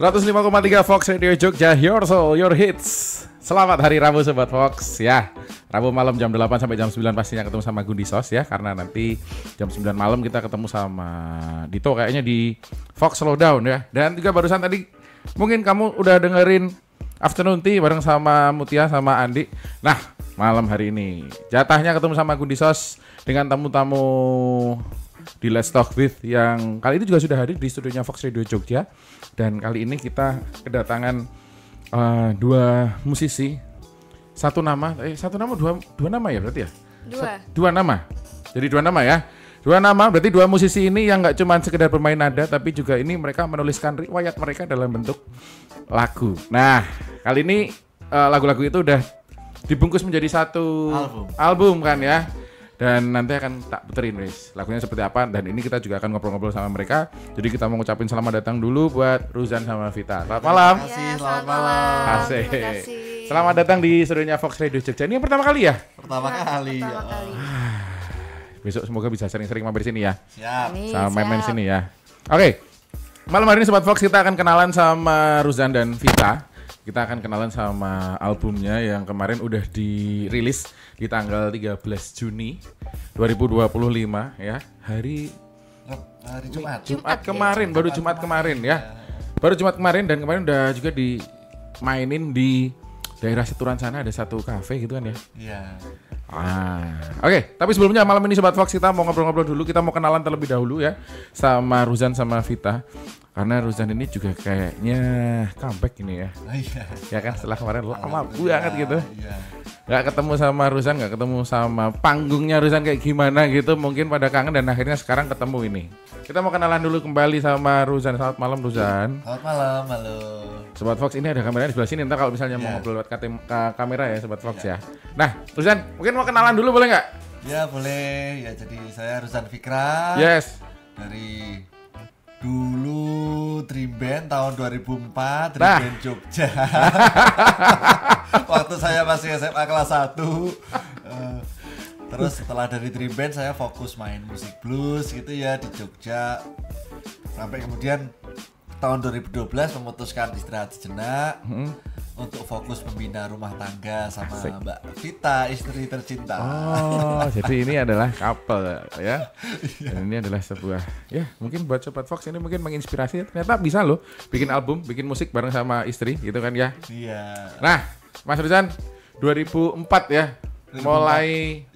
105,3 Fox Radio Jogja, your soul, your hits. Selamat hari Rabu Sobat Fox ya. Rabu malam jam 8 sampai jam 9 pastinya ketemu sama Gundi Sos ya. Karena nanti jam 9 malam kita ketemu sama Dito kayaknya di Fox Slowdown ya. Dan juga barusan tadi mungkin kamu udah dengerin Afternoon Tea bareng sama Mutia sama Andi. Nah malam hari ini jatahnya ketemu sama Gundi Sos dengan tamu-tamu di Let's Talk With yang kali ini juga sudah hadir di studionya Fox Radio Jogja. Dan kali ini kita kedatangan dua musisi, dua nama ya berarti ya? Dua nama, jadi dua nama ya. Dua nama berarti dua musisi ini yang nggak cuma sekedar bermain nada, tapi juga ini mereka menuliskan riwayat mereka dalam bentuk lagu. Nah kali ini lagu-lagu itu udah dibungkus menjadi satu album kan ya. Dan nanti akan tak puterin guys lagunya seperti apa. Dan ini kita juga akan ngobrol-ngobrol sama mereka. Jadi kita mau ngucapin selamat datang dulu buat Ruzan sama Vita. Selamat malam. Terima kasih, selamat malam. Asik. Selamat datang di studionya Fox Radio Jogja. Ini yang pertama kali ya? Pertama kali. Besok semoga bisa sering-sering mampir sini ya. Siap. Sama main-main sini ya. Oke. Malam hari ini Sobat Fox kita akan kenalan sama Ruzan dan Vita. Kita akan kenalan sama albumnya yang kemarin udah dirilis di tanggal 13 Juni 2025 ya. Hari Jumat kemarin, baru Jumat kemarin ya. Baru Jumat kemarin dan kemarin udah juga dimainin di daerah Seturan sana, ada satu kafe gitu kan ya. Iya. Oke, tapi sebelumnya malam ini Sobat Fox kita mau ngobrol-ngobrol dulu, kita mau kenalan terlebih dahulu ya sama Ruzan sama Vita. Karena Ruzan ini juga kayaknya comeback ini ya. Iya. Ya kan setelah kemarin lama banget gitu. Iya. Gak ketemu sama Ruzan, gak ketemu sama panggungnya Ruzan kayak gimana gitu. Mungkin pada kangen dan akhirnya sekarang ketemu ini. Kita mau kenalan dulu kembali sama Ruzan. Selamat malam Ruzan. Selamat malam, halo. Sobat Fox ini ada kameranya di sebelah sini. Ntar kalau misalnya mau ngobrol lewat kamera ya Sobat Fox ya. Nah Ruzan mungkin mau kenalan dulu boleh gak? Ya boleh, ya jadi saya Ruzan Fikra. Yes. Dari dulu Dream Band tahun 2004, Dream Nah. Band Jogja. Waktu saya masih SMA kelas 1. Terus setelah dari Dream Band saya fokus main musik blues gitu ya di Jogja. Sampai kemudian tahun 2012 memutuskan istirahat sejenak untuk fokus membina rumah tangga sama Asik. Mbak Vita, istri tercinta. Oh, jadi ini adalah couple ya. Dan ini adalah sebuah ya mungkin buat Sobat Fox ini mungkin menginspirasi. Ternyata bisa loh bikin album, bikin musik bareng sama istri gitu kan ya. Iya. Nah, Mas Ruzan 2004 ya 2004, mulai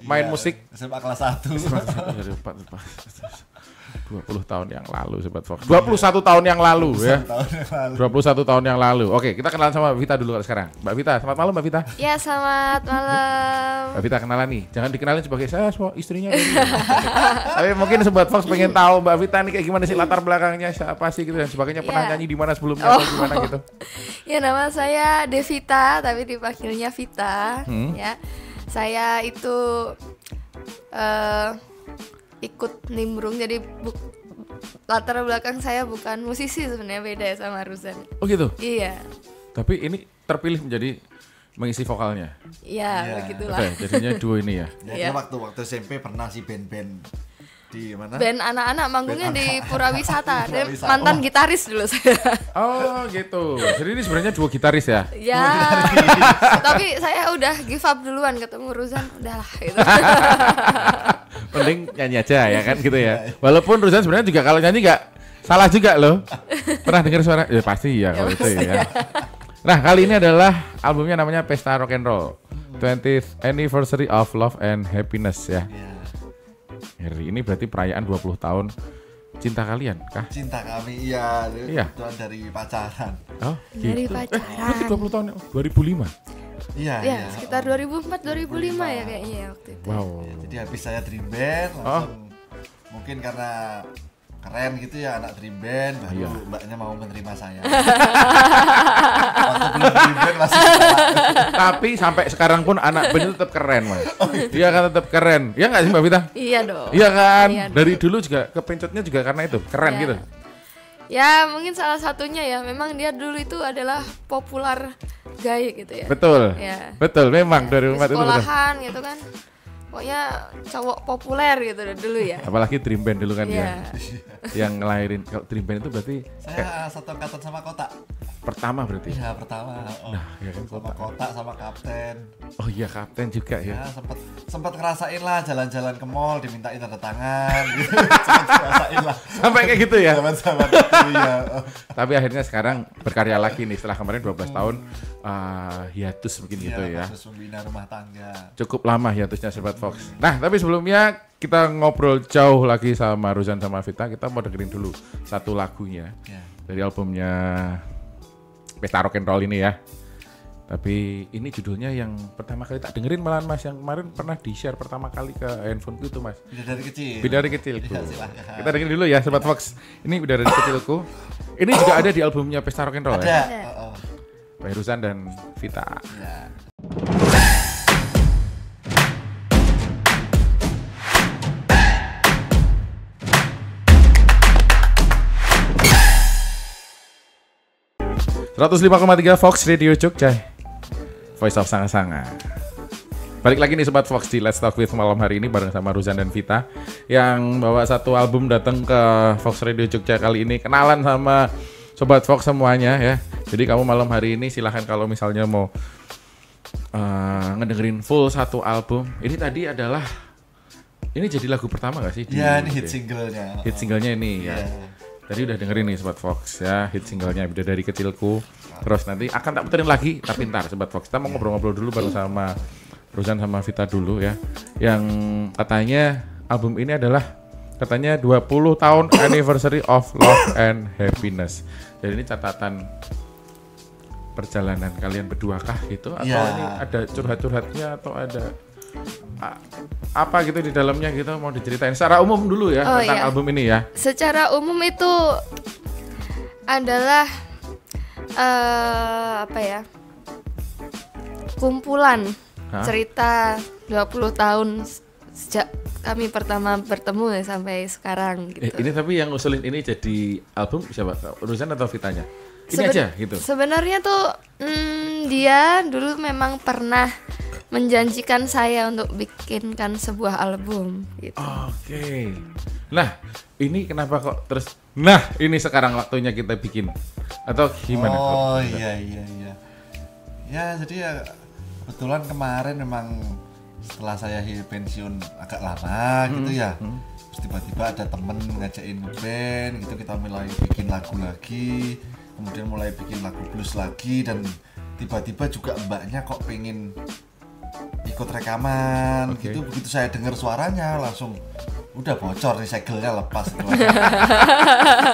main iya, musik. SMA kelas 1. 20 tahun yang lalu Sobat Fox. 21 tahun yang lalu ya. 21 tahun yang lalu. Oke, kita kenalan sama Mbak Vita dulu sekarang. Mbak Vita, selamat malam Mbak Vita. Ya, selamat malam. Mbak Vita kenalan nih. Jangan dikenalin sebagai saya istrinya. Tapi mungkin Sobat Fox pengen tahu Mbak Vita nih kayak gimana sih latar belakangnya, siapa sih gitu dan sebagainya, pernah nyanyi di mana sebelumnya atau gimana gitu. Ya, nama saya Devita, tapi dipanggilnya Vita. Ya, saya itu ikut nimbrung, jadi latar belakang saya bukan musisi sebenarnya, beda ya sama Ruzan. Oh gitu. Iya. Tapi ini terpilih menjadi mengisi vokalnya. Iya, begitulah. Oke, jadinya duo ini ya. Ya, Iya. waktu SMP pernah sih band-band di mana? Band anak-anak manggungnya Band di anak-anak. Purawisata. Dia Purawisata. mantan gitaris dulu saya. Oh gitu. Jadi ini sebenarnya duo gitaris ya. Ya. Tapi saya udah give up duluan, ketemu Ruzan udahlah gitu. Mending nyanyi aja ya kan gitu ya. Walaupun Ruzan sebenarnya juga kalau nyanyi nggak salah juga loh. Pernah dengar suara? Ya pasti ya kalau itu ya. Nah kali ini adalah albumnya namanya Pesta Rock and Roll 20th Anniversary of Love and Happiness ya. Ya, Hari ini berarti perayaan 20 tahun cinta kalian kah? cinta kami iya. Iya. Tuan dari pacaran. Oh Dari gitu. pacaran. Berarti 20 tahun 2005. Iya, Ya, iya. sekitar 2004 2005 ya kayaknya ya waktu itu. Wow. Ya, jadi habis saya Dream Band langsung mungkin karena keren gitu ya anak Dream Band, baru Iya. mbaknya mau menerima saya. Waktu belum Dream Band masih Tapi sampai sekarang pun anak band itu tetap keren mas. Iya kan tetap keren. Iya nggak sih Mbak Vita? Iya dong. Iya kan. Iya dong. Dari dulu juga kepencetnya juga karena itu keren Iya. gitu. Ya mungkin salah satunya ya, memang dia dulu itu adalah populer gaya gitu ya. Betul. Ya. Betul. Memang Di 2004 itu betul. sekolahan gitu kan. pokoknya cowok populer gitu dulu ya. Apalagi Dream Band dulu kan Iya. yang ngelahirin. Kalau Dream Band itu berarti Saya satu angkatan sama Kota. pertama berarti. Iya, pertama. Ya kan Sama Kota sama Kapten. Oh iya Kapten juga ya. Ya, sempet ngerasain lah jalan-jalan ke mall dimintain tanda tangan gitu. Sempet ngerasain lah. Sampai kayak gitu ya. Zaman-zaman itu ya. Tapi akhirnya sekarang berkarya lagi nih setelah kemarin 12 tahun hiatus mungkin gitu ya. Khusus membina rumah tangga. Cukup lama hiatusnya Sobat Fox. Nah, tapi sebelumnya kita ngobrol jauh lagi sama Ruzan sama Vita. Kita mau dengerin dulu satu lagunya Ya. dari albumnya Pesta Rock and Roll ini ya. Tapi ini judulnya yang pertama kali tak dengerin malahan Mas, yang kemarin pernah di-share pertama kali ke handphoneku itu Mas. Dari kecil. Bidadari Kecilku. Ya, silakan. Kita dengerin dulu ya Sobat Fox. Ini Bidadari Kecilku. Ini juga ada di albumnya Pesta Rock and Roll Ada. ya. Oh. By Ruzan dan Vita. Ya. .3 Fox Radio Jogja, Voice of Sanga-Sanga. Balik lagi nih Sobat Fox di Let's Talk With malam hari ini bareng sama Ruzan dan Vita yang bawa satu album datang ke Fox Radio Jogja kali ini. Kenalan sama Sobat Fox semuanya ya. Jadi kamu malam hari ini silahkan kalau misalnya mau ngedengerin full satu album. Ini tadi adalah, ini jadi lagu pertama gak sih? Ya, ini hit singlenya. Hit singlenya ini ya. Tadi udah dengerin nih Sobat Fox ya, hit singlenya Bidadari Kecilku. Terus nanti akan tak puterin lagi, tapi ntar Sobat Fox. Kita mau ngobrol-ngobrol dulu baru sama Ruzan sama Vita dulu ya. Yang katanya album ini adalah katanya 20 tahun anniversary of love and happiness. Jadi ini catatan perjalanan kalian berdua kah gitu? Atau ini ada curhat-curhatnya atau ada apa gitu di dalamnya gitu, mau diceritain secara umum dulu ya tentang album ini ya. Secara umum itu adalah apa ya, kumpulan cerita 20 tahun sejak kami pertama bertemu ya sampai sekarang gitu. Ini tapi yang usulin ini jadi album siapa? Ruzan atau Vitanya? Ini aja gitu. Sebenarnya tuh dia dulu memang pernah menjanjikan saya untuk bikinkan sebuah album gitu. Oke. Nah, ini kenapa kok terus ini sekarang waktunya kita bikin atau gimana? Oh iya. Ya jadi ya kebetulan kemarin memang setelah saya pensiun agak lama gitu ya. Terus tiba-tiba ada temen ngajakin ngeband gitu, kita mulai bikin lagu lagi, kemudian mulai bikin lagu blues lagi, dan tiba-tiba juga mbaknya kok pengen ikut rekaman gitu. Begitu saya dengar suaranya langsung udah bocor nih, segelnya lepas gitu.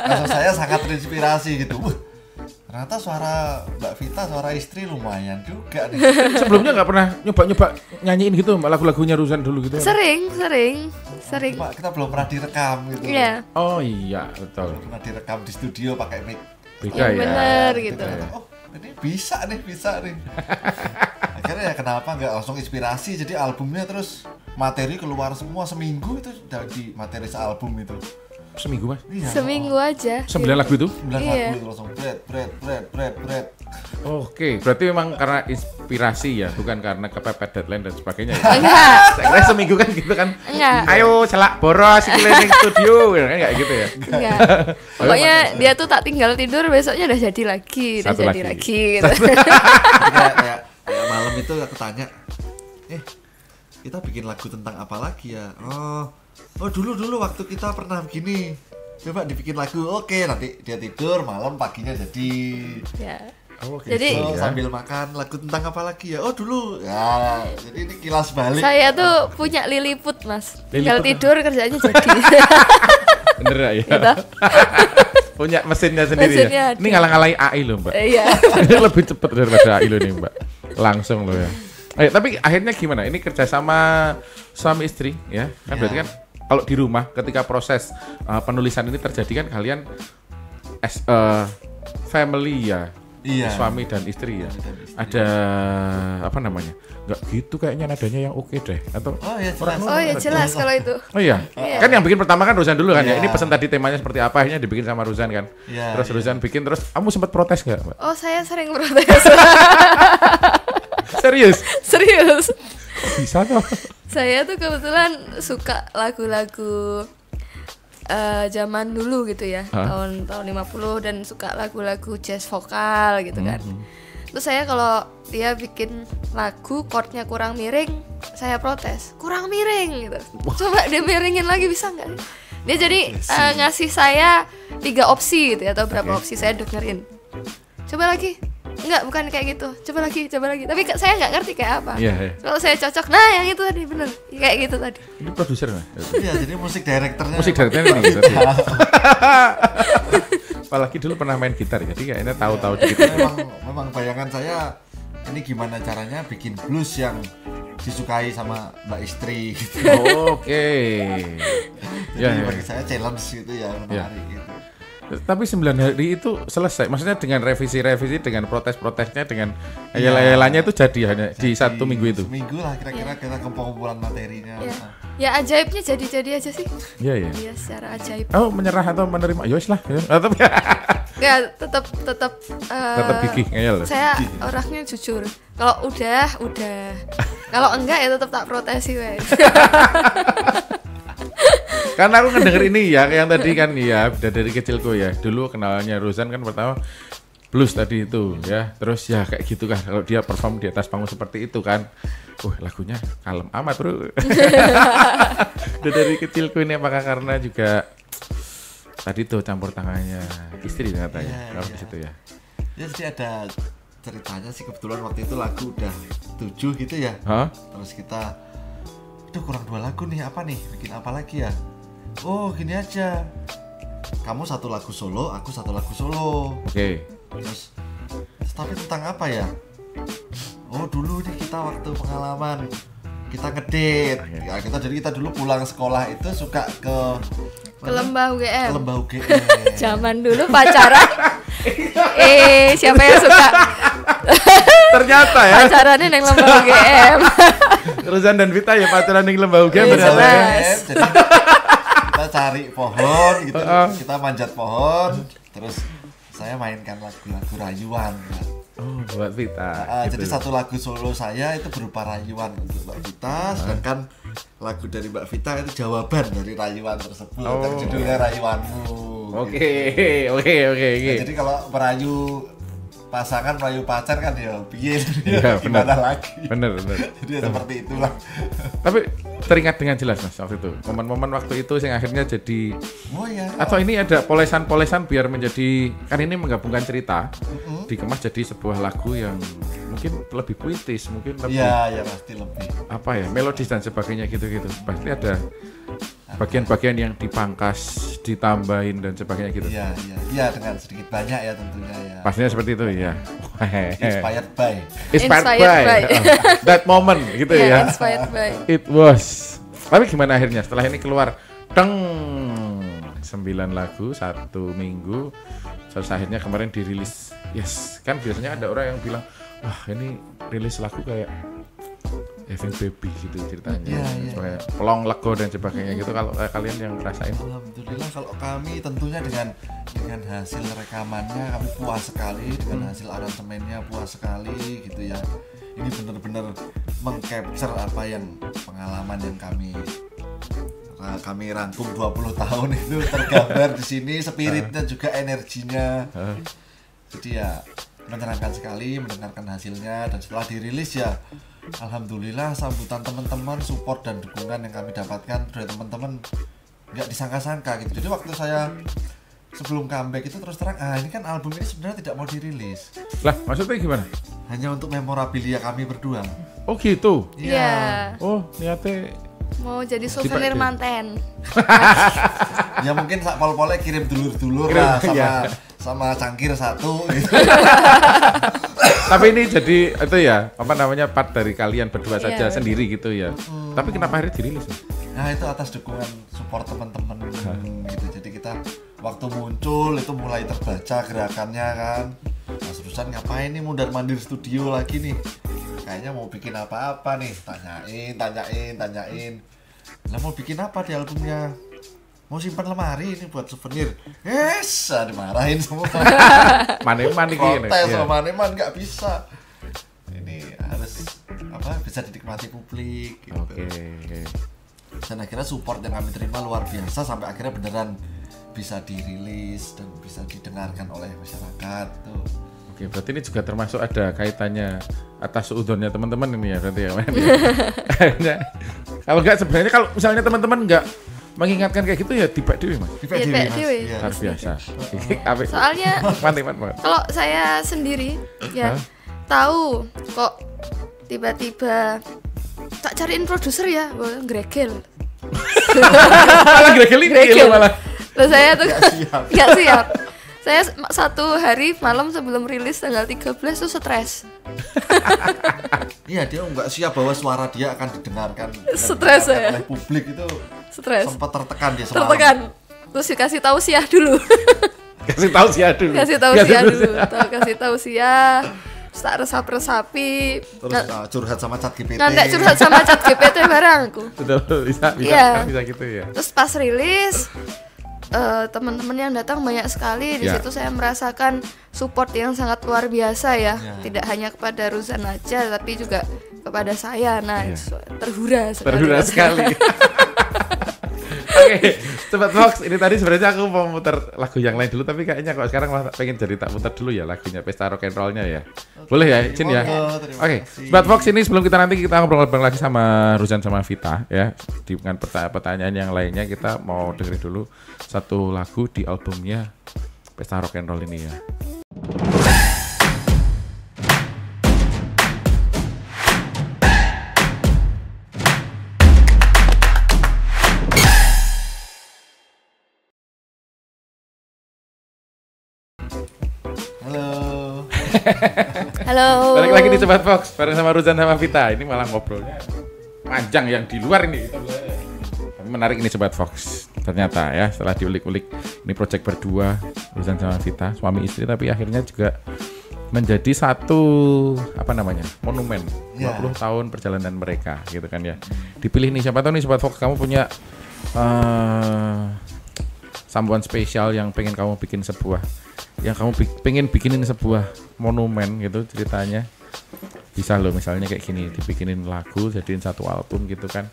Langsung saya sangat terinspirasi gitu. Ternyata suara Mbak Vita, suara istri lumayan juga nih. Sebelumnya nggak pernah nyoba nyanyiin gitu lagu-lagunya Ruzan dulu gitu? Sering. Cuma kita belum pernah direkam gitu. Iya. Oh iya, betul. Pernah direkam di studio pakai mic. Beda ya. Bener gitu. Oh, ini bisa nih. Akhirnya ya kenapa nggak langsung inspirasi, jadi albumnya terus materi keluar semua seminggu itu jadi materi sealbum itu. Seminggu Mas? Iya, Seminggu aja. 9 lagu itu? 9 lagu itu langsung bread. Oke, berarti memang karena inspirasi ya, bukan karena kepepet deadline dan sebagainya ya? Enggak. Saya kira seminggu kan gitu kan? Enggak. Ayo celak boros keliling studio, kan kayak gitu ya? Enggak. Pokoknya dia tuh tak tinggal tidur, besoknya udah jadi lagi, Satu lagi. gitu. kayak malam itu aku tanya, kita bikin lagu tentang apa lagi ya? Oh dulu waktu kita pernah begini, coba dibikin lagu. Oke, nanti dia tidur, malam paginya jadi. Ya. Oh, Jadi sambil makan lagu tentang apa lagi ya? Oh dulu ya. Jadi ini kilas balik. saya tuh punya Lilliput Mas. Tinggal Lilliput. tidur kerjanya jadi. bener ya? Gitu. Punya mesinnya sendiri Mesinnya ya? ada. Ini ngalang-ngalai AI loh Mbak. Iya. Ini lebih cepat daripada AI loh nih Mbak. Langsung loh ya. Tapi akhirnya gimana? Ini kerja sama suami istri ya? Kan berarti kan kalau di rumah ketika proses penulisan ini terjadi kan kalian as family ya. Iya. Suami dan istri ya. Ada apa namanya? Enggak gitu kayaknya nadanya yang oke deh atau Oh ya jelas kalau itu. Oh iya. Kan yang bikin pertama kan Ruzan dulu kan ya. Iya. Ini pesan tadi temanya seperti apa, akhirnya dibikin sama Ruzan kan. Iya, Terus Ruzan bikin, terus kamu sempat protes nggak, Mbak? Oh saya sering protes. Serius? Serius. Bisa tuh. Saya tuh kebetulan suka lagu-lagu zaman dulu gitu ya, tahun 50 dan suka lagu-lagu jazz vokal gitu kan. Terus saya kalau dia bikin lagu chordnya kurang miring, saya protes, kurang miring gitu. Coba dia miringin lagi bisa nggak? Dia jadi ngasih saya 3 opsi gitu ya, atau berapa opsi, saya dengerin. Coba lagi. Enggak, bukan kayak gitu. Coba lagi. Tapi saya nggak ngerti kayak apa. Iya. Kalau saya cocok, nah yang itu tadi bener, kayak gitu tadi. Ini produser nggak? Iya, jadi musik directornya. Musik directornya ini berarti. Apalagi dulu pernah main gitar, jadi kayaknya tahu-tahu dikit. Memang bayangan saya ini gimana caranya bikin blues yang disukai sama mbak istri gitu. Oke. Jadi bagi saya challenge gitu ya, menarik gitu. Tapi 9 hari itu selesai. Maksudnya dengan revisi-revisi, dengan protes-protesnya, dengan ayel-ayelannya itu jadi hanya di 1 minggu itu. Seminggu lah kira-kira kita pengumpulan materinya. Ya ajaibnya jadi aja sih. Iya. Iya, secara ajaib. Oh, menyerah atau menerima? Yowes lah. Tetap Tetap gigih ngeyel. Saya orangnya jujur. Kalau udah. Kalau enggak ya tetap tak protesi wes. Karena aku ngedenger ini ya, yang tadi kan ya, udah dari kecilku ya. Dulu kenalannya Rozan kan pertama blues tadi itu ya. Terus ya kayak gitu kan, kalau dia perform di atas panggung seperti itu kan. Lagunya kalem amat bro. Udah dari kecilku ini, apakah karena juga tadi tuh campur tangannya istri katanya, kalau di situ ya. Ya jadi ada ceritanya sih, kebetulan waktu itu lagu udah 7 gitu ya. Terus kita, aduh kurang 2 lagu nih, apa nih, bikin apa lagi ya? Oh gini aja, kamu 1 lagu solo, aku 1 lagu solo. Oke. Terus tapi tentang apa ya? Oh dulu nih kita waktu pengalaman kita ngedate. Ya, kita dulu pulang sekolah itu suka ke Lembah UGM. Ke Lembah UGM. Zaman dulu pacaran. Siapa yang suka? Ternyata ya. Pacarannya neng Lembah UGM. Rozan dan Vita ya pacaran di Lembah UGM ternyata. Jadi kita cari pohon gitu, kita manjat pohon, terus saya mainkan lagu-lagu rayuan. Oh, buat Vita. Gitu. Jadi 1 lagu solo saya itu berupa rayuan untuk Mbak Vita, sedangkan lagu dari Mbak Vita itu jawaban dari rayuan tersebut. Judulnya Rayuanmu. Oke. Jadi kalau merayu pasangan, merayu pacar kan ya piye, bener. gimana lagi. Bener. Jadi ya seperti itulah. Tapi teringat dengan jelas mas waktu itu, momen-momen waktu itu yang akhirnya jadi. Oh ya. Atau ini ada polesan-polesan biar menjadi, kan ini menggabungkan cerita, dikemas jadi sebuah lagu yang mungkin lebih puitis, mungkin lebih. Iya pasti lebih. Apa ya, melodis dan sebagainya gitu-gitu. Pasti ada bagian-bagian yang dipangkas, ditambahin dan sebagainya gitu. Iya dengan sedikit banyak ya tentunya ya. Pastinya seperti itu ya. Inspired by that moment gitu ya. Inspired by. It was. Tapi gimana akhirnya setelah ini keluar 9 lagu 1 minggu, terus akhirnya kemarin dirilis. Yes, kan biasanya ada orang yang bilang, wah ini rilis lagu kayak Having Baby gitu ceritanya, supaya pelong lego dan sebagainya gitu. Kalau kalian yang ngerasain? Alhamdulillah kalau kami tentunya dengan hasil rekamannya kami puas sekali, dengan hasil aransemennya puas sekali gitu ya. Ini benar-benar mengcapture apa yang pengalaman yang kami rangkum 20 tahun itu tergambar di sini, spiritnya juga energinya. Jadi ya menyenangkan sekali mendengarkan hasilnya, dan setelah dirilis ya alhamdulillah sambutan teman-teman, support dan dukungan yang kami dapatkan dari teman-teman nggak disangka-sangka gitu. Jadi waktu saya sebelum comeback itu terus terang, ini kan album ini sebenarnya tidak mau dirilis. Lah maksudnya gimana? Hanya untuk memorabilia kami berdua. Oh gitu? Iya. Oh niatnya mau jadi souvenir manten. Ya mungkin sak pol-polnya kirim dulur-dulur lah sama cangkir 1 gitu. Tapi ini jadi itu ya, apa namanya, part dari kalian berdua saja sendiri gitu ya. Tapi kenapa akhirnya dirilis? Nah itu atas dukungan support teman-teman gitu. Jadi kita waktu muncul itu mulai terbaca gerakannya kan. Mas Rusan ngapain nih mundar-mandir studio lagi nih? Kayaknya mau bikin apa-apa nih, tanyain. Lah mau bikin apa di albumnya? Mau simpan lemari ini buat souvenir. Dimarahin semua. Maneman iki. Protes sama Maneman nggak bisa. Ini harus bisa dinikmati publik gitu. Oke. Dan akhirnya support yang kami terima luar biasa sampai akhirnya beneran bisa dirilis dan bisa didengarkan oleh masyarakat tuh. Oke, berarti ini juga termasuk ada kaitannya atas udonnya teman-teman ini ya berarti ya. Kalau enggak sebenarnya kalau misalnya teman-teman enggak mengingatkan kayak gitu ya tiba dewi Mas. Tiba Iya, dewi, tiba dewi. Mas. Iya. Luar biasa. Soalnya mantap banget. kalau saya sendiri ya tahu kok tiba-tiba tak cariin produser ya, wah, gregel. Malah gregel malah. Terus saya tuh siap. nggak siap. Saya satu hari malam sebelum rilis tanggal 13 tuh stres. Iya, dia nggak siap bahwa suara dia akan didengarkan Stres saya. oleh publik itu. Stres. Sempat tertekan dia semalam. Tertekan. Terus dikasih tausiah dulu. Kasih tausiah dulu. Kasih tausiah dulu. Kasih tausiah. Terus tak resap-resapi. Terus curhat sama chat GPT. Nggak curhat sama chat GPT barang aku. Betul, bisa Iya. bisa gitu ya. Terus pas rilis teman-teman yang datang banyak sekali di situ saya merasakan support yang sangat luar biasa ya. Tidak hanya kepada Ruzan aja tapi juga kepada saya. Nah, terhura sekali. Oke, Sobat Fox, ini tadi sebenarnya aku mau muter lagu yang lain dulu tapi kayaknya kok sekarang malah pengen jadi tak muter dulu ya lagunya Pesta Rock and Roll-nya ya. Boleh ya, izin ya. Oke, Sobat Fox, ini sebelum kita ngobrol-ngobrol lagi sama Ruzan sama Vita ya, dengan pertanyaan yang lainnya kita mau dengerin dulu satu lagu di albumnya Pesta Rock and Roll ini ya. Halo. Balik lagi di Sobat Fox bareng sama Ruzan sama Vita. Ini malah ngobrolnya panjang yang di luar ini. Tapi menarik ini Sobat Fox. Ternyata ya setelah diulik-ulik ini project berdua Ruzan sama Vita, suami istri tapi akhirnya juga menjadi satu monumen 20 tahun perjalanan mereka gitu kan ya. Dipilih nih siapa tahu nih Sobat Fox kamu punya sambuan spesial yang pengen kamu bikin pengen bikinin sebuah monumen gitu ceritanya. Bisa loh misalnya kayak gini, dibikinin lagu jadiin satu album gitu kan.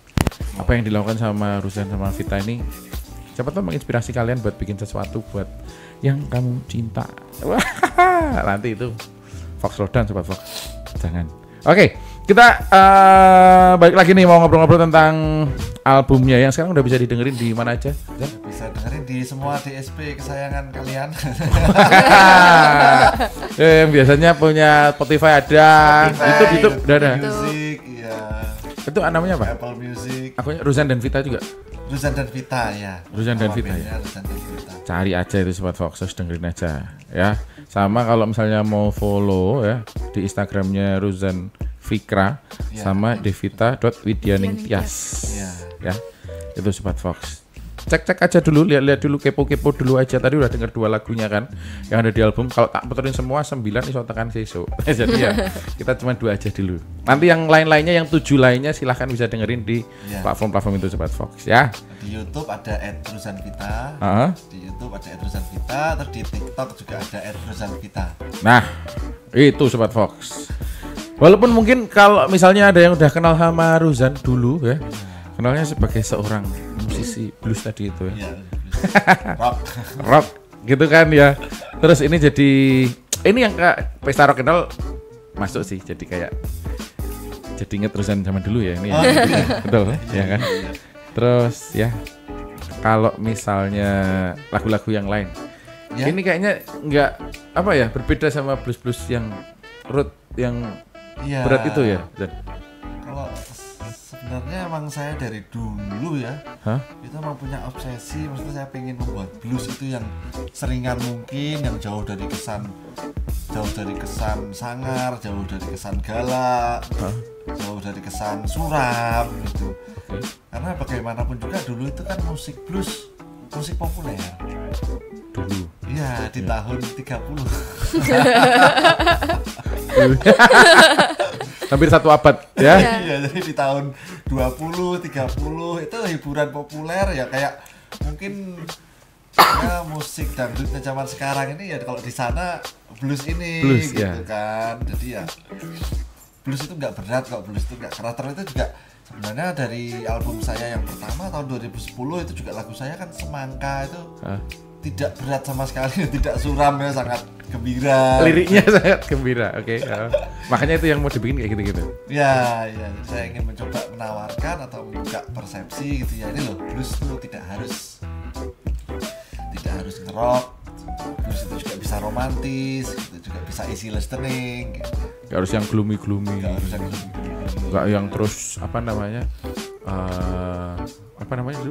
Apa yang dilakukan sama Ruzan sama Vita ini siapa tahu menginspirasi kalian buat bikin sesuatu buat yang kamu cinta. Nanti itu Fox Rodan Sobat Fox. Jangan. Oke, kita balik lagi nih mau ngobrol-ngobrol tentang albumnya yang sekarang udah bisa didengerin di mana aja? Bisa dengerin di semua DSP kesayangan kalian. Yang biasanya punya Spotify ada, YouTube udah ada. Music, ya. Itu namanya apa? Apple Music. Aku Ruzan dan Vita juga. Ruzan dan Vita ya. Ruzan dan Vita ya. Ruzan dan Vita. Cari aja itu Sobat Fox, terus dengerin aja ya. Sama kalau misalnya mau follow ya di Instagramnya Ruzan Fikra sama devita.widyaningtyas ya. Itu Sobat Fox. Cek aja dulu, lihat dulu, kepo dulu aja. Tadi udah denger 2 lagunya kan yang ada di album. Kalau tak puterin semua 9 iso tekan sesuk. Jadi ya kita cuma 2 aja dulu. Nanti yang lain-lainnya, yang 7 lainnya silahkan bisa dengerin di platform-platform itu Sobat Fox ya. Di YouTube ada @ruzanvita. Di YouTube ada @ruzanvita, terus di TikTok juga ada @ruzanvita. Nah, itu Sobat Fox. Walaupun mungkin kalau misalnya ada yang udah kenal sama Ruzan dulu ya. Kenalnya sebagai seorang musisi blues tadi itu ya. Rock gitu kan ya. Terus ini yang kayak Pesta Rock and Roll masuk sih jadi kayak jadi inget Ruzan zaman dulu ya ini. Betul ya kan. Terus ya kalau misalnya lagu-lagu yang lain ini kayaknya nggak berbeda sama blues yang root yang berat itu ya. Kalau sebenarnya emang saya dari dulu ya itu emang punya obsesi, maksudnya saya pengen membuat blues itu yang seringan mungkin, yang jauh dari kesan sangar, jauh dari kesan galak, jauh dari kesan suram gitu. Karena bagaimanapun juga dulu itu kan musik blues musik populer dulu. Iya, di tahun 30. Hampir 1 abad ya. Iya, jadi di tahun 20, 30 itu hiburan populer ya kayak mungkin ya musik dangdutnya zaman sekarang ini ya kalau di sana blues ini gitu kan. Jadi ya blues itu nggak berat kok, blues itu nggak keras. Terus itu juga sebenarnya dari album saya yang pertama tahun 2010 itu juga lagu saya kan Semangka itu tidak berat sama sekali, tidak suram ya, sangat gembira. Liriknya sangat gembira, oke. Makanya itu yang mau dibikin kayak gitu-gitu. Ya, saya ingin mencoba menawarkan atau membuka persepsi gitu ya. Ini loh, blues itu tidak harus ngerok, blues itu juga bisa romantis, itu juga bisa easy listening. Gitu. Gak harus yang gloomy. Gak harus yang gloomy. Gak yang terus apa namanya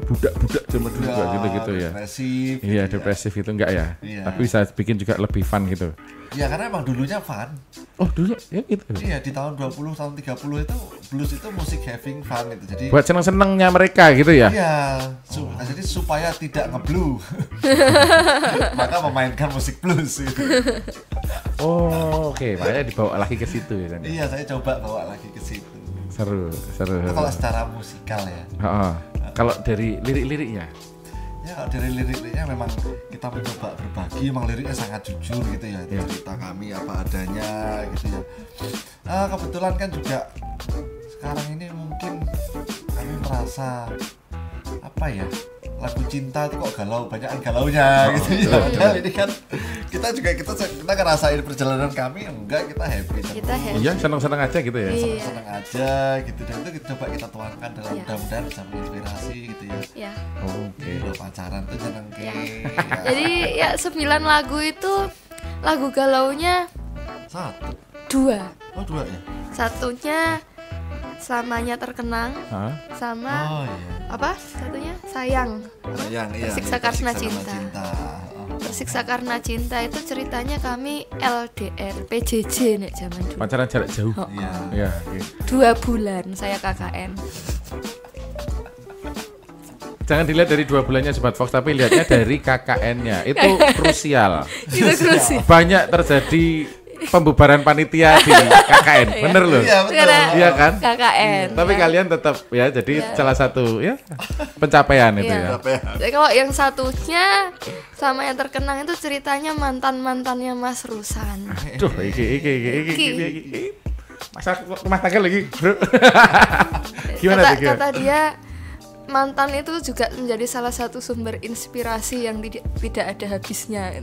budak-budak zaman dulu ya, gitu ya. Depresif. Iya, depresif itu enggak ya. Iya. Tapi bisa bikin juga lebih fun gitu. Iya, karena emang dulunya fun. Oh, dulu ya gitu. Iya, di tahun 20, tahun 30 itu blues itu musik having fun gitu. Jadi Buat seneng-senengnya mereka gitu ya. iya, jadi supaya tidak ngeblu. Maka memainkan musik blues gitu. Oh, oke. Makanya dibawa lagi ke situ ya kan. Iya, saya coba bawa lagi ke situ. Seru. Itu kalau secara musikal ya. Kalau dari lirik-liriknya, Ya, kalau dari lirik-liriknya memang kita mencoba berbagi, memang liriknya sangat jujur gitu ya. Cerita kami apa adanya gitu ya. Kebetulan kan juga sekarang ini mungkin kami merasa apa ya, lagu cinta itu kok galau, banyakan galaunya gitu ya. Padahal ini kan kita ngerasain perjalanan kami, enggak, kita happy. Kita happy. iya seneng-seneng aja gitu ya. Iya. Senang aja gitu, dan itu coba kita tuangkan dalam mudah-mudahan bisa menginspirasi gitu ya. Ya. Oke, lo pacaran tuh seneng ke. Jadi ya 9 lagu itu lagu galaunya Satu. 2. Oh, 2 ya? Satunya Selamanya Terkenang sama Oh iya. apa? Satunya Sayang. Sayang, iya. Tersiksa iya, Karena Tersiksa Cinta. Oh. Tersiksa Karena Cinta itu ceritanya kami LDR PJJ nek zaman dulu. Pacaran jarak jauh. Iya. Iya, oke. 2 bulan saya KKN. Jangan dilihat dari 2 bulannya Sobat Fox, tapi lihatnya dari KKN-nya. Itu krusial. Itu krusial. Banyak terjadi pembubaran panitia di KKN. Bener loh. Iya, betul. Karena Iya kan? KKN. Tapi ya. kalian tetap ya jadi salah satu ya pencapaian itu Iya. ya. Apa ya? Jadi kalau yang satunya sama yang terkenang itu ceritanya mantannya Mas Rusan. Duh, iki. Masa rumah tangga lagi, Bro. Gimana tuh? Kata dia mantan itu juga menjadi salah satu sumber inspirasi yang tidak ada habisnya.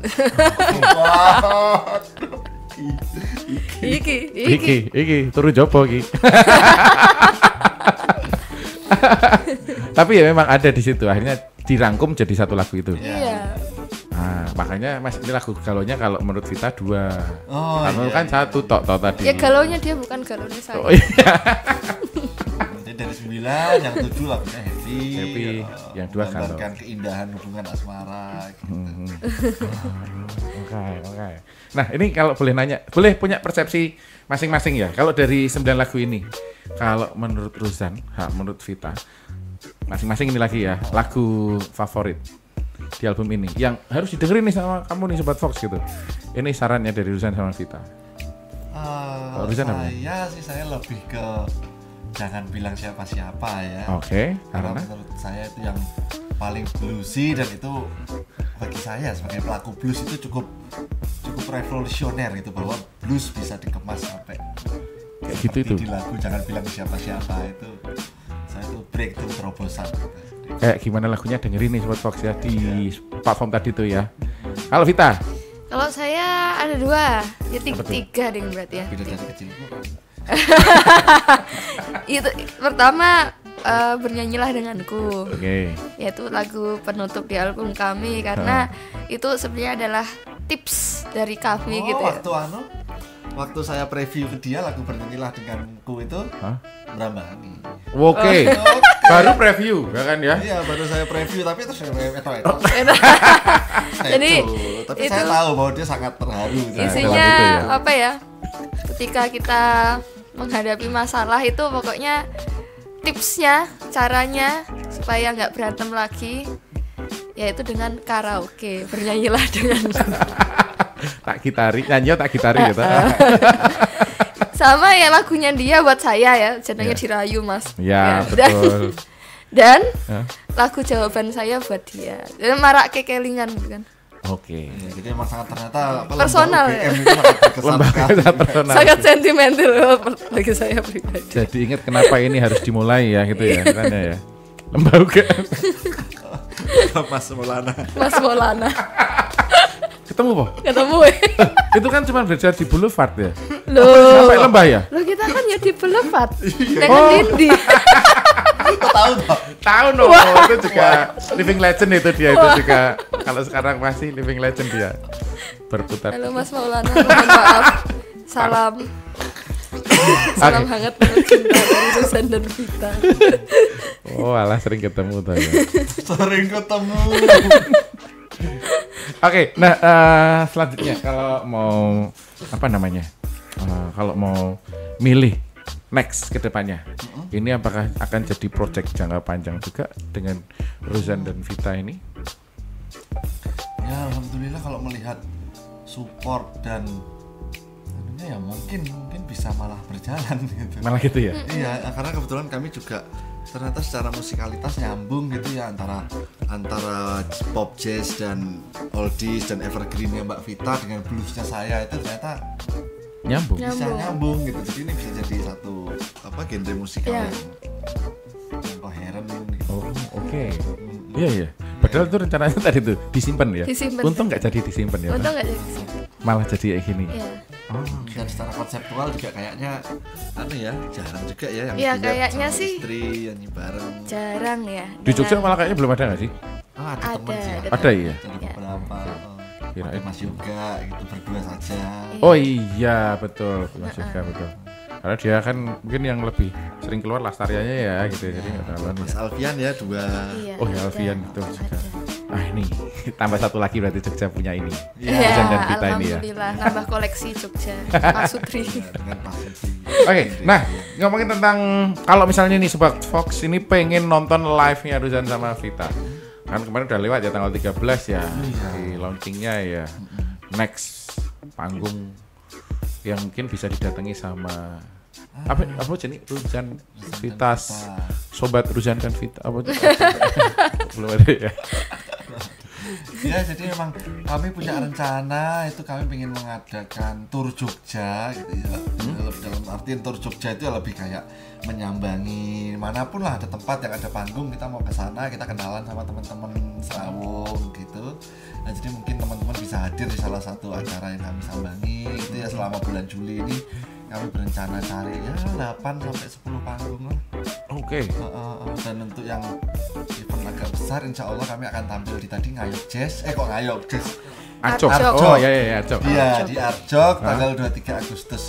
Wah. Iki turu jopo iki. Tapi ya memang ada di situ, akhirnya dirangkum jadi satu lagu itu. Iya. Nah, makanya Mas ini lagu galaunya kalau menurut Vita 2. Oh, Kamu iya, kan iya. satu tok tadi. Ya galaunya dia bukan galaunya saya. Oh iya. Jadi dari 9, yang 7 lagunya happy. Happy, yang 2 galau. menggambarkan keindahan hubungan asmara gitu. Oke. Nah, ini kalau boleh nanya, boleh punya persepsi masing-masing ya. Kalau dari 9 lagu ini, kalau menurut Ruzan, menurut Vita, masing-masing ini lagi ya, lagu favorit di album ini yang harus didengerin nih sama kamu nih Sobat Fox gitu. Ini sarannya dari Ruzan sama Vita. Ruzan apa? Saya lebih ke Jangan Bilang Siapa-Siapa ya. Oke, Karena karena menurut saya itu yang paling bluesy, dan itu bagi saya sebagai pelaku blues itu cukup revolusioner gitu, bahwa blues bisa dikemas sampai kayak gitu itu. di lagu Jangan Bilang Siapa-Siapa itu saya tuh breakthrough terobosan gitu. Kayak gimana lagunya dengerin nih Sobat Fox ya di platform tadi tuh ya. Kalau Vita, Kalau saya ada 2, ya 3 deh berarti ya. Beda dari kecil. Itu pertama Bernyanyilah Denganku. oke. Yaitu lagu penutup di album kami, karena itu sebenarnya adalah tips dari kami gitu ya. Waktu saya preview ke dia lagu Bernyanyilah Denganku itu Brambani. Oke. Baru preview, ya kan ya? Iya, baru saya preview, tapi terus Jadi tapi itu saya tahu bahwa dia sangat terharu. isinya gitu ya. apa ya? Ketika kita menghadapi masalah itu pokoknya tipsnya, caranya supaya nggak berantem lagi, yaitu dengan karaoke. Bernyanyilah denganku. Tak gitari, nyanyi tak gitari gitu. Sama ya lagunya dia buat saya ya, jadinya Ya. Dirayu Mas. Ya, Dan betul. dan Hah? lagu jawaban saya buat dia. Dan marak kekelingan gitu kan. Oke. Ya, jadi emang sangat ternyata apa, Personal lembaga ya? UGM itu sangat berkesan Lembaga sekali. sangat personal. Sangat sentimental bagi saya pribadi. Jadi ingat kenapa ini harus dimulai ya gitu ya, makanya ya. Lembaga. Mas Maulana. Mas Maulana Ketemu po? ketemu Itu kan cuma belajar di Boulevard ya. loh. Sampai lembah ya? Lo kita kan ya di Boulevard Oh. dengan Dindi. Kok tahu toh? Tahu no, itu juga living legend itu dia itu juga. Kalau sekarang masih living legend dia. Berputar. Halo Mas Maulana, mohon maaf. Salam. Salam hangat penuh cinta dari Rusan dan Vita. Oh, alah sering ketemu tuh ya. Sering ketemu. Oke, nah selanjutnya kalau mau apa namanya? Kalau mau milih next ke depannya, ini apakah akan jadi project jangka panjang juga dengan Ruzan dan Vita ini? Ya alhamdulillah kalau melihat support dan anunya ya mungkin bisa malah berjalan gitu. Malah gitu ya? Iya, karena kebetulan kami juga ternyata secara musikalitas nyambung gitu ya antara pop jazz dan oldies dan evergreennya Mbak Vita dengan bluesnya saya itu ternyata Nyambung. bisa nyambung gitu. Jadi ini bisa jadi satu genre musikal Iya. yang koheren gitu. Oh, oke. Iya iya. Padahal itu rencananya tadi tuh disimpan ya. Disimpan. Untung nggak jadi disimpan ya. Untung Pak? nggak jadi sih. Malah jadi kayak gini. Iya. Oh, Dan secara konseptual juga kayaknya jarang juga ya yang Iya, duet kayaknya sama sih. istri nyanyi bareng. Jarang ya. di Jogja malah kayaknya belum ada nggak sih? Oh, ada teman sih. Ada ya? Ada Ya. beberapa. Kirain. Ada Mas Yoga gitu berdua saja. Oh iya betul, Mas Yoga betul. Karena dia kan mungkin yang lebih sering keluar Lastarianya ya gitu ya. Jadi nggak terlalu Mas ya. Alfian ya dua. Iya, Oh ya ada. Alfian betul juga. Ada. Ah ini tambah satu lagi berarti Jogja punya ini. Iya, Ruzan dan Vita ini ya. alhamdulillah nambah koleksi Jogja. Pak Sutri. Ya, dengan Pak Sutri. Oke, nah ngomongin tentang kalau misalnya nih Sobat Fox ini pengen nonton live-nya Ruzan sama Vita. Kan kemarin udah lewat ya tanggal 13 ya di launchingnya ya. Next panggung yang mungkin bisa didatangi sama apa jenis Ruzan Vita, Sobat Ruzan dan Vita apa belum ada ya. Ya jadi memang kami punya rencana itu kami ingin mengadakan tur Jogja gitu ya. Dalam artian tur Jogja itu lebih kayak menyambangi manapun lah ada tempat yang ada panggung kita mau ke sana kita kenalan sama teman-teman Serawung gitu. Nah jadi mungkin teman-teman bisa hadir di salah satu acara yang kami sambangi gitu ya selama bulan Juli ini kami berencana cari ya 8 sampai 10 panggung lah. Oke. Dan untuk yang event agak besar insya Allah kami akan tampil di tadi Ngayog Jazz kok Ngayog Jazz Arjok. Arjok. Oh ya Arjok. iya di Arjok tanggal 23 Agustus.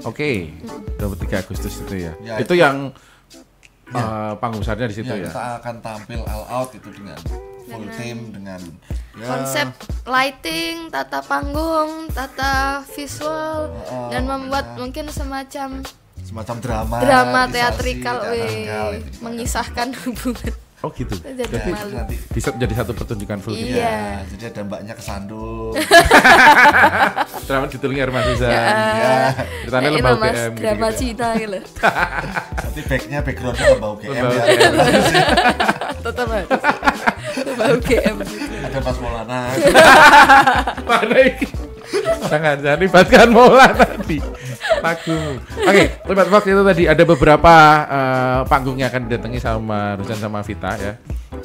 Oke. 23 Agustus itu ya. Ya, itu yang panggung besarnya di situ Ya, ya. kita akan tampil all out itu dengan full team dengan ya, Konsep lighting, tata panggung, tata visual dan membuat mungkin semacam semacam drama teatrikal teatrikal, itu. mengisahkan hubungan. Oh gitu. Jadi Jadi malu. nanti bisa jadi satu pertunjukan full gitu. Iya. jadi ada mbaknya kesandung. Drama ditulungi Rumah Ruzan. Ya, Ceritanya Kayak lembah itu, Mas, UGM drama gitu. Cina gitu. nanti backgroundnya lembah UGM Lembah ya. UGM. Tetap harus. Lembah UGM gitu. Ada Mas Maulana. Mana ini? Jangan libatkan Maulana tadi lagu. Oke, Sobat Fox itu tadi ada beberapa panggung yang akan didatangi sama Ruzan sama Vita ya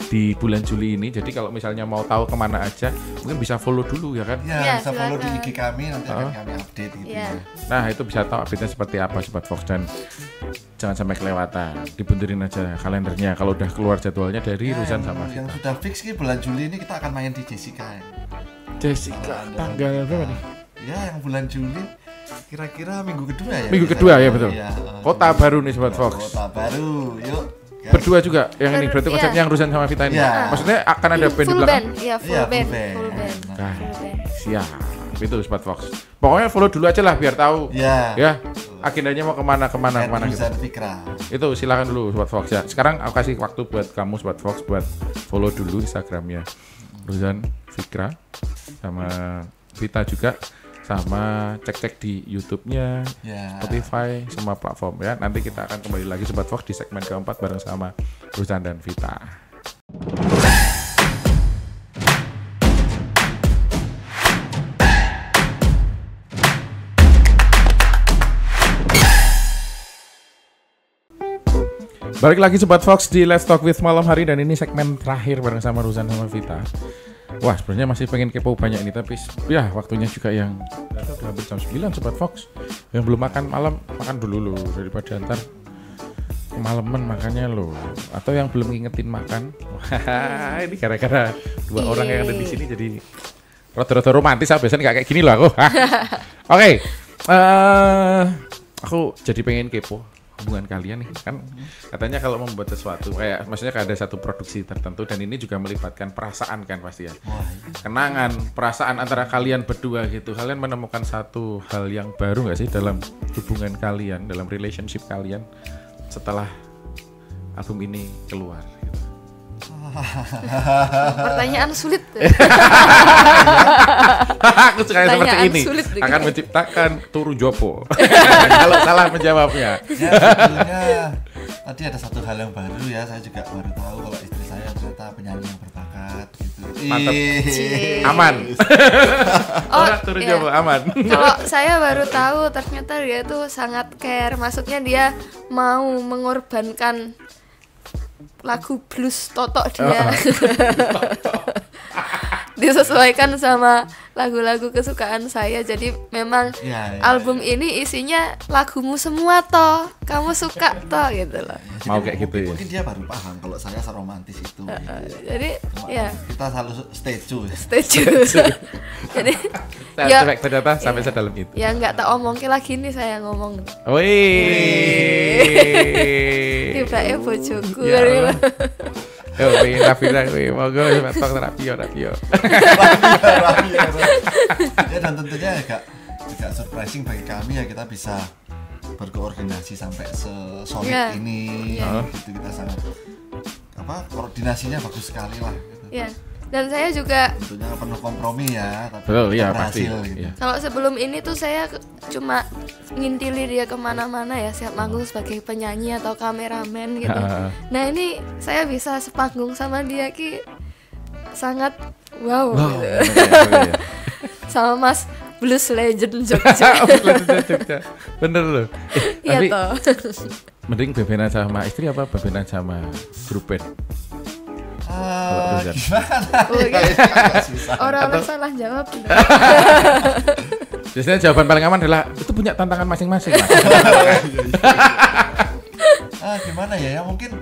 di bulan Juli ini. Jadi kalau misalnya mau tahu kemana aja, mungkin bisa follow dulu ya kan. Ya, Ya, bisa follow di silakan. IG kami nanti akan kami update gitu Iya. ya. Nah itu bisa tahu update-nya seperti apa Sobat Fox dan jangan sampai kelewatan. Dibunturin aja kalendernya kalau udah keluar jadwalnya dari Ya, Ruzan sama yang Vita. sudah fix nih bulan Juli ini kita akan main di Jessica ya. Jessica tanggal berapa nih? Ya, yang bulan Juli kira-kira minggu kedua ya. Minggu Kita kedua ya ya. betul. Iya, Kota baru nih Sobat Fox. Kota baru. Yuk. guys. Berdua juga yang ini berarti Iya. konsepnya yang Ruzan sama Vita ini. Iya. Maksudnya akan ada band di Full belakang. band, iya full Iya, band, full band. full band. Nah, Full band. siap. Itu Sobat Fox. Pokoknya follow dulu aja lah biar tahu. Iya. Ya. Agendanya mau kemana gitu. Ruzan Fikra. Itu silakan dulu Sobat Fox ya. Sekarang aku kasih waktu buat kamu Sobat Fox buat follow dulu Instagramnya Ruzan Fikra sama Vita juga, sama cek-cek di YouTube-nya, Ya. Spotify, semua platform ya. Nanti kita akan kembali lagi Sobat Fox di segmen keempat bareng sama Ruzan dan Vita. Balik lagi Sobat Fox di Let's Talk with malam hari, dan ini segmen terakhir bareng sama Ruzan sama Vita. Wah, sebenarnya masih pengen kepo banyak ini, tapi ya waktunya juga yang udah hampir jam 9 Sobat Fox. Yang belum makan malam, makan dulu loh, daripada ntar kemalaman makannya loh. Atau yang belum ngingetin makan. Wah, ini gara-gara dua orang yang ada di sini jadi rada-rada romantis. Biasanya nggak kayak gini loh aku. Oke. Aku jadi pengen kepo hubungan kalian nih, kan katanya kalau membuat sesuatu kayak maksudnya ada satu produksi tertentu, dan ini juga melibatkan perasaan kan pasti ya, kenangan, perasaan antara kalian berdua gitu. Kalian menemukan satu hal yang baru nggak sih dalam hubungan kalian, dalam relationship kalian setelah album ini keluar gitu? Pertanyaan sulit. Aku suka seperti ini. Akan menciptakan turu jopo. Kalau salah menjawabnya. Ya, sebetulnya tadi ada satu hal yang baru ya. Saya juga baru tahu kalau istri saya ternyata penyanyi yang berbakat gitu. Mantap. Aman. Turu jopo aman. Kalau saya baru tahu ternyata dia tuh sangat care. Maksudnya dia mau mengorbankan lagu blues totok dia. Disesuaikan sama lagu-lagu kesukaan saya. Jadi memang album ini isinya lagumu semua toh, kamu suka toh gitu loh. Mau kayak gitu ya. Mungkin dia baru paham kalau saya seromantis itu. Jadi ya kita selalu stay tune. Jadi ya ternyata sampai sedalam itu. Ya nggak tak omongin lagi nih, saya ngomong. Wih. Tiba-tiba bojoku. Yo, pengen rapi, moga metok rapi. Ya, dan tentunya agak surprising bagi kami ya, kita bisa berkoordinasi sampai sesolid ini. Gitu, kita sangat koordinasinya bagus sekali lah gitu. Ya. Dan saya juga tentunya penuh kompromi ya, tapi betul, ya, pasti. Gitu. Ya. Kalau sebelum ini tuh saya cuma ngintili dia kemana-mana ya, siap manggung sebagai penyanyi atau kameramen gitu. Nah ini saya bisa sepanggung sama dia ki sangat wow gitu. Ya. Sama Mas Blues Legend Jogja. Bener loh. Iya toh. Mending bebenan sama istri apa bebenan sama grup band? Gimana? Orang-orang salah jawab. Biasanya jawaban paling aman adalah itu punya tantangan masing-masing. Gimana ya? Mungkin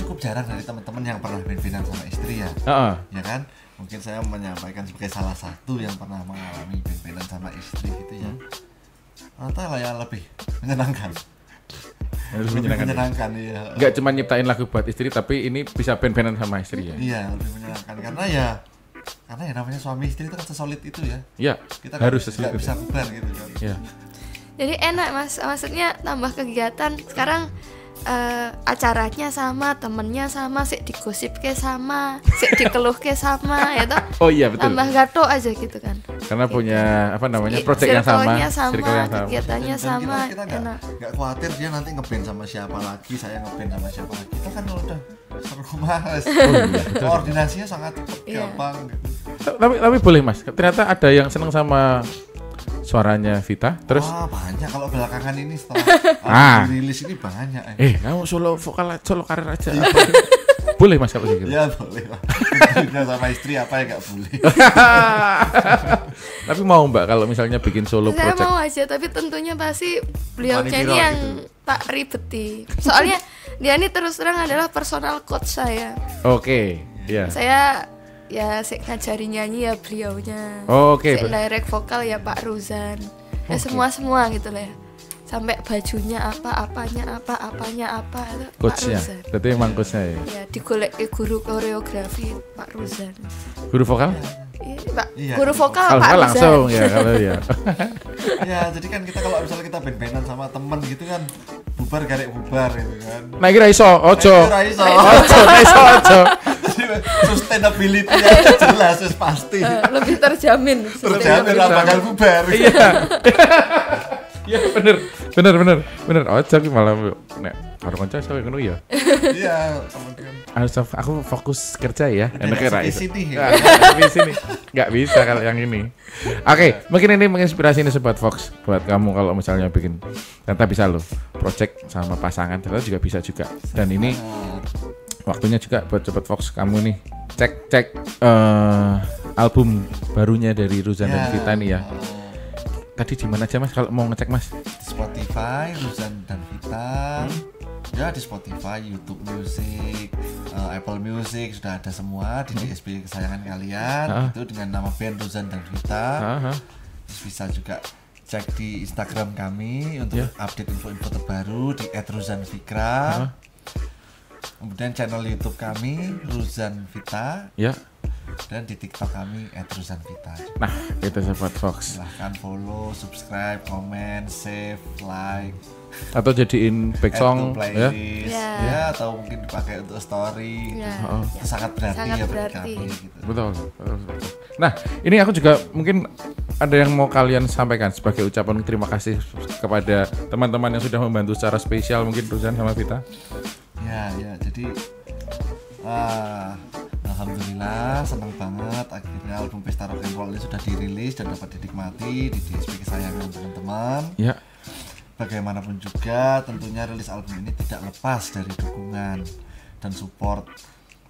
cukup jarang dari teman-teman yang pernah band-bandan sama istri ya. Ya kan? Mungkin saya menyampaikan sebagai salah satu yang pernah mengalami band-bandan sama istri gitu ya. Atau yang lebih menyenangkan. Lebih menyenangkan ya. Enggak cuma nyiptain lagu buat istri, tapi ini bisa band-bandan sama istri ya. Iya, lebih menyenangkan karena ya namanya suami istri itu kan sesolid itu ya. Iya. Kita harus nggak bisa bubar gitu kan. Iya. Jadi enak Mas, maksudnya tambah kegiatan. Sekarang acaranya sama, temennya sama, sik digosip ke sama, sik dikeluh ke sama, ya toh. Oh iya betul. Tambah gato aja gitu kan. Karena punya project yang sama, circle yang sama, kegiatannya dan sama. Kita nggak khawatir dia nanti ngeband sama siapa lagi, saya ngeband sama siapa lagi. Kita kan udah seru mas. Koordinasinya sangat gampang. Tapi boleh Mas. Ternyata ada yang seneng sama suaranya Vita, terus banyak kalau belakangan ini setelah rilis ini banyak. Kamu solo vokal, solo karir aja. Boleh Mas kalau gitu? Ya boleh lah. Sama istri apa ya nggak boleh. Tapi mau Mbak kalau misalnya bikin solo project? Saya mau aja, tapi tentunya pasti beliaunya ini yang gitu. Tak ribeti. Soalnya dia ini terus terang adalah personal coach saya. Oke, ya. Saya ya ngajari nyanyi ya beliaunya. Oke. Direct vokal ya Pak Ruzan. Ya semua gitu lah ya. Sampai bajunya apanya apa itu coachnya. Pak Ruzan. Berarti emang coachnya ya. Ya digolek guru koreografi Pak Ruzan. Guru vokal? Iya, Pak. Guru vokal Pak Ruzan. Langsung ya kalau ya. Ya, jadi kan kita kalau misalnya kita band-bandan sama temen gitu kan bubar garek bubar gitu kan. Nah kira iso, ojo. Sustainability-nya jelas pasti. Lebih terjamin lah bakal bubar. Iya. Iya bener. bener. Oh, jadi malah nek karo kanca iso ngono ya. Iya, teman-teman. Aku fokus kerja ya. Enak ra di iso. sini. Di sini. Enggak bisa kalau yang ini. Oke, mungkin ini menginspirasi nih Sobat Fox buat kamu kalau misalnya bikin ternyata bisa loh project sama pasangan ternyata juga bisa juga. Dan ini waktunya juga buat Sobat Fox kamu nih cek album barunya dari Ruzan dan Vita nih ya. Tadi di mana aja Mas kalau mau ngecek Mas? Di Spotify Ruzan dan Vita. Ya di Spotify, YouTube Music, Apple Music sudah ada semua di DSP kesayangan kalian. Itu dengan nama band Ruzan dan Vita. Terus bisa juga cek di Instagram kami untuk update info-info terbaru di @ruzanfikra. Kemudian channel YouTube kami Ruzan Vita. Ya. Dan di TikTok kami @ruzanvita. Nah, itu Sobat Fox. Silahkan follow, subscribe, comment, save, like. Atau jadiin back song ya. Ya, atau mungkin dipakai untuk story. Itu sangat berarti ya bagi kami gitu. Betul. Nah, ini aku juga mungkin ada yang mau kalian sampaikan sebagai ucapan terima kasih kepada teman-teman yang sudah membantu secara spesial mungkin Ruzan sama Vita. Ya, jadi alhamdulillah senang banget akhirnya album Pesta Rock and Roll ini sudah dirilis dan dapat dinikmati di DSP kesayangan teman-teman. Ya. Bagaimanapun juga tentunya rilis album ini tidak lepas dari dukungan dan support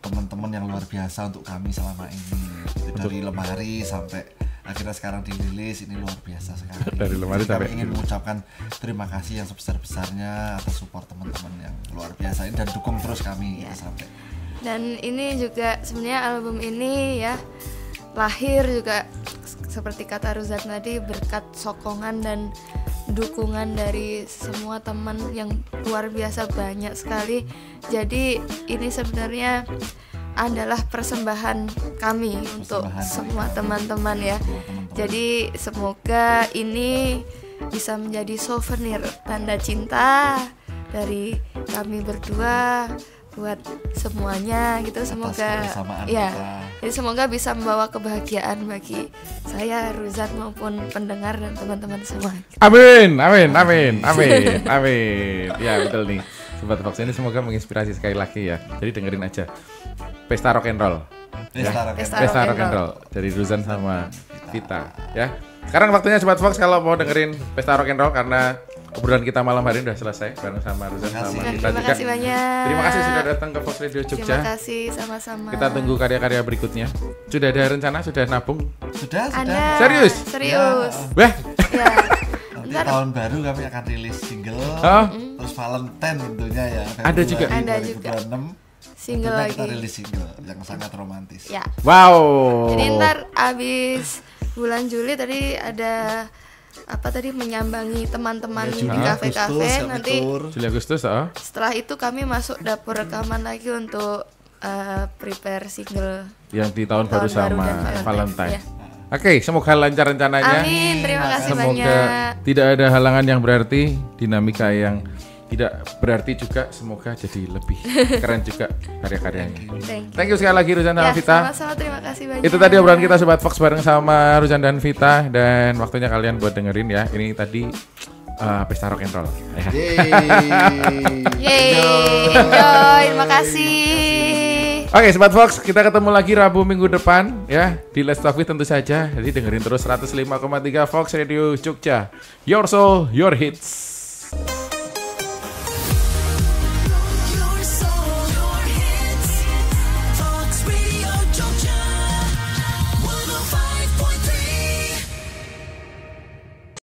teman-teman yang luar biasa untuk kami selama ini. Dari lemari sampai akhirnya sekarang dirilis ini luar biasa sekali. Dari lemari sampai kami ingin mengucapkan terima kasih yang sebesar-besarnya atas support teman-teman yang luar biasa ini dan dukung terus kami sampai. Dan ini juga sebenarnya album ini ya lahir juga seperti kata Ruzan tadi berkat sokongan dan dukungan dari semua teman yang luar biasa banyak sekali. Jadi ini sebenarnya adalah persembahan kami untuk semua teman-teman ya. Jadi semoga ini bisa menjadi souvenir tanda cinta dari kami berdua buat semuanya gitu. Semoga ya, jadi semoga bisa membawa kebahagiaan bagi saya, Ruzan maupun pendengar dan teman-teman semua. Amin. Ya betul nih. Sobat Fox ini semoga menginspirasi sekali lagi ya. Jadi dengerin aja Pesta Rock and Roll. Pesta Rock and Roll dari Ruzan sama Vita ya. Sekarang waktunya Sobat Fox kalau mau dengerin Pesta Rock and Roll karena obrolan kita malam hari ini udah selesai bareng sama Ruzan sama Vita juga. Terima kasih banyak. Terima kasih sudah datang ke Fox Radio Jogja. Terima kasih sama-sama. Kita tunggu karya-karya berikutnya. Sudah ada rencana, sudah nabung? Sudah. Serius? Wah. Ya. Nanti tahun baru kami akan rilis single. Terus Valentine tentunya ya. Ada juga. 2026. Single lagi. Kita rilis single yang sangat romantis. Ya. Wow. Jadi ntar abis bulan Juli tadi ada menyambangi teman-teman di kafe-kafe nanti Juli Agustus. Setelah itu kami masuk dapur rekaman lagi untuk prepare single yang di tahun baru sama Valentine. Ya. Oke, semoga lancar rencananya. Amin, terima kasih semoga banyak. Semoga tidak ada halangan yang berarti, dinamika yang tidak berarti juga, semoga jadi lebih keren juga karya-karyanya. Thank you sekali lagi Ruzan dan Vita. Sama-sama, terima kasih banyak. Itu tadi obrolan kita Sobat Fox bareng sama Ruzan dan Vita dan waktunya kalian buat dengerin ya. Ini tadi Pesta Rock and Roll. Yeay, enjoy, terima kasih. Oke, Sobat Fox, kita ketemu lagi Rabu minggu depan ya di Let's Talk With tentu saja. Jadi dengerin terus 105,3 Fox Radio Jogja. Your soul, your hits.